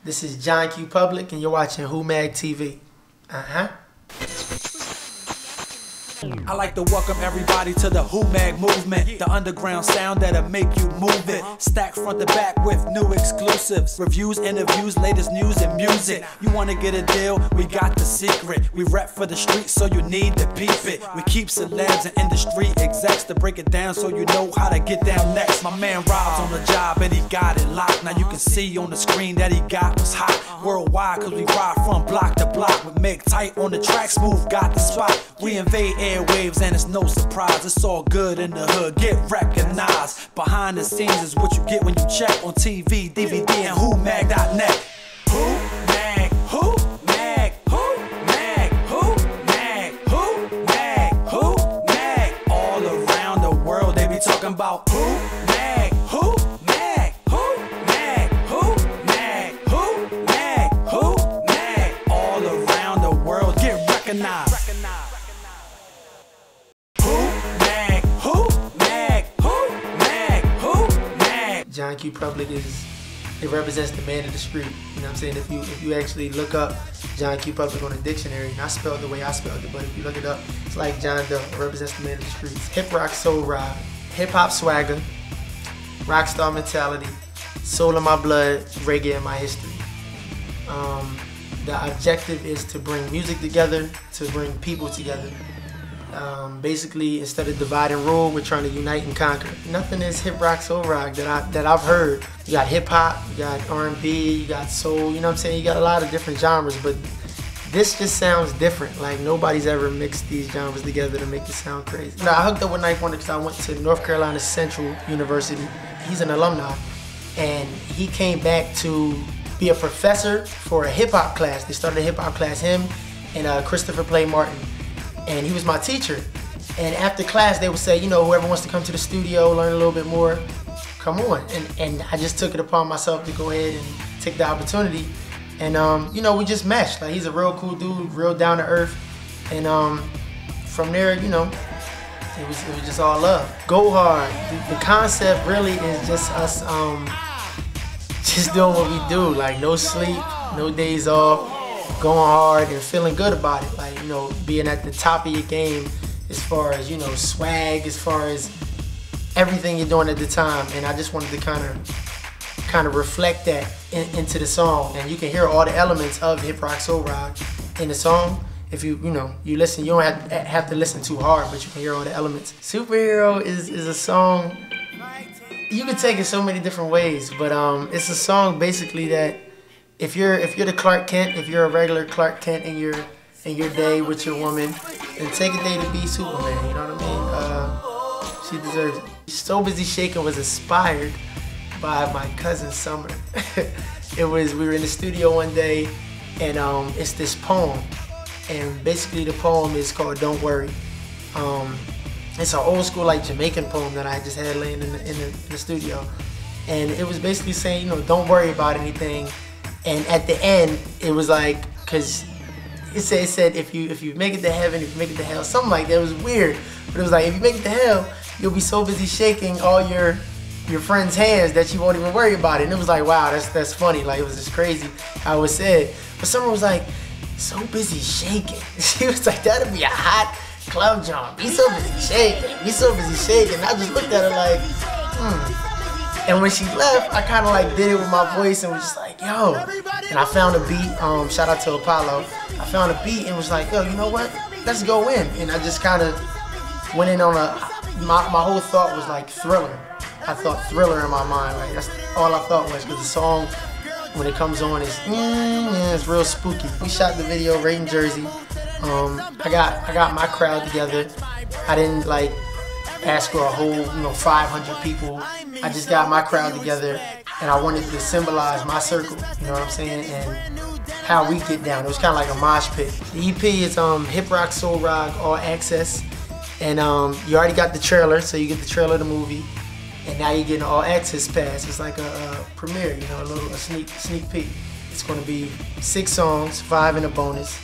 This is Jahn Q Publaq, and you're watching Who Mag TV. I like to welcome everybody to the Who Mag movement, the underground sound that'll make you move it. Stacked front to back with new exclusives, reviews, interviews, latest news and music. You wanna get a deal? We got the secret. We rap for the streets, so you need to peep it. We keep celebs and industry execs to break it down so you know how to get down next. My man Rob's on the job and he got it locked. Now you can see on the screen that he got was hot. Worldwide, cause we ride from block to block. With Meg tight on the track, Smooth got the spot. We invade airwaves and it's no surprise. It's all good in the hood, get recognized. Behind the scenes is what you get when you check on TV, DVD, and WhoMag.net. Who Mag, Who Mag, Who Mag, Who Mag, Who Mag, Who Mag. All around the world they be talking about Who Mag, Who Mag, Who Mag, Who Mag, Who Mag, Who Mag. All around the world get recognized. Jahn Q Publaq it represents the man of the street. You know what I'm saying? If you actually look up Jahn Q Publaq on a dictionary, not spelled the way I spelled it, but if you look it up, it's like John Doe. It represents the man of the streets. Hip rock, soul rock, hip hop swagger, rock star mentality, soul in my blood, reggae in my history. The objective is to bring music together, to bring people together. Basically, instead of divide and rule, we're trying to unite and conquer. Nothing is hip rock, soul rock that I've heard. You got hip hop, you got R&B, you got soul. You know what I'm saying? You got a lot of different genres, but this just sounds different. Like nobody's ever mixed these genres together to make it sound crazy. You know, I hooked up with Knife Wonder because I went to North Carolina Central University. He's an alumni, and he came back to be a professor for a hip hop class. They started a hip hop class, him and Christopher Play Martin. And he was my teacher. And after class, they would say, you know, whoever wants to come to the studio, learn a little bit more, come on. And I just took it upon myself to go ahead and take the opportunity. And, you know, we just meshed. Like, he's a real cool dude, real down to earth. And from there, you know, it was just all love. Go hard. The concept really is just us just doing what we do. Like, no sleep, no days off. Going hard and feeling good about it, like, you know, being at the top of your game as far as, you know, swag, as far as everything you're doing at the time. And I just wanted to kind of reflect that into the song. And you can hear all the elements of hip rock, soul rock in the song. If you listen, you don't have to listen too hard, but you can hear all the elements. Superhero is a song, you can take it so many different ways, but it's a song basically that if you're the Clark Kent, if you're a regular Clark Kent in your day with your woman, then take a day to be Superman, you know what I mean? She deserves it. So Busy Shakin' was inspired by my cousin Summer. We were in the studio one day, and it's this poem, and basically the poem is called Don't Worry. It's an old school like Jamaican poem that I just had laying in the studio, and it was basically saying, you know, don't worry about anything. And at the end, it was like, cause it said if you make it to heaven, if you make it to hell, something like that. It was weird, but it was like, if you make it to hell, you'll be so busy shaking all your friends' hands that you won't even worry about it. And it was like, wow, that's funny. Like, it was just crazy how it was said. But someone was like, so busy shaking. She was like, that'd be a hot club jump. Be so busy shaking. Be so busy shaking. And I just looked at her like, And when she left, I kind of like did it with my voice and was just like, yo. And I found a beat, shout out to Apollo. I found a beat and was like, yo, you know what? Let's go in. And I just kind of went in on my whole thought was like Thriller. I thought Thriller in my mind. Like, that's all I thought was, because the song, when it comes on, it's real spooky. We shot the video right in Jersey. I got my crowd together. I didn't like ask for a whole, 500 people. I just got my crowd together, and I wanted to symbolize my circle, you know what I'm saying, and how we get down. It was kind of like a mosh pit. The EP is hip rock, soul rock, all access, and you already got the trailer, so you get the trailer of the movie, and now you're getting all access pass. It's like a premiere, a sneak peek. It's going to be 6 songs, 5 in a bonus,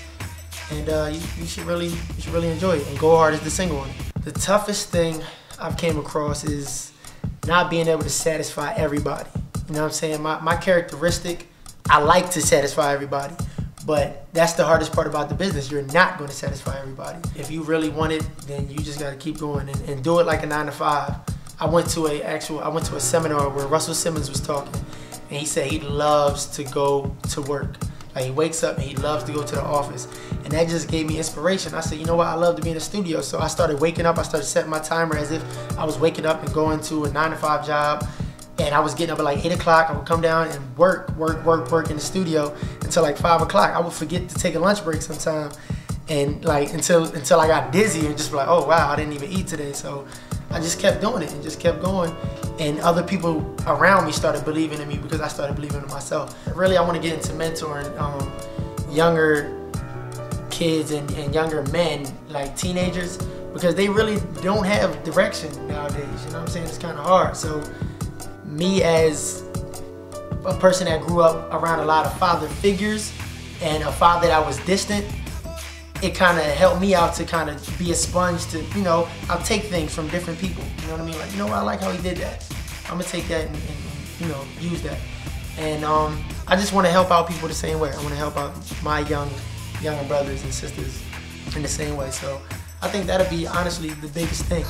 and you should really enjoy it. And Go Hard is the single on it. The toughest thing I've came across is not being able to satisfy everybody. You know what I'm saying? My characteristic I like to satisfy everybody, but that's the hardest part about the business. You're not going to satisfy everybody. If you really want it, then you just got to keep going and do it like a 9 to 5. I went to a seminar where Russell Simmons was talking, and he said he loves to go to work. Like, he wakes up and he loves to go to the office, and that just gave me inspiration. I said, you know what, I love to be in the studio. So I started waking up. I started setting my timer as if I was waking up and going to a 9 to 5 job. And I was getting up at like 8 o'clock. I would come down and work in the studio until like 5 o'clock. I would forget to take a lunch break sometime, and like until I got dizzy and just be like, oh wow, I didn't even eat today. So I just kept doing it and just kept going. And other people around me started believing in me because I started believing in myself. Really, I want to get into mentoring younger kids and younger men, like teenagers, because they really don't have direction nowadays. You know what I'm saying? It's kind of hard. So me, as a person that grew up around a lot of father figures and a father that was distant, it kind of helped me out to kind of be a sponge to, you know, I'll take things from different people. You know what I mean? Like, you know what, I like how he did that. I'm gonna take that and you know, use that. And I just want to help out people the same way. I want to help out my younger brothers and sisters in the same way. So I think that'll be honestly the biggest thing.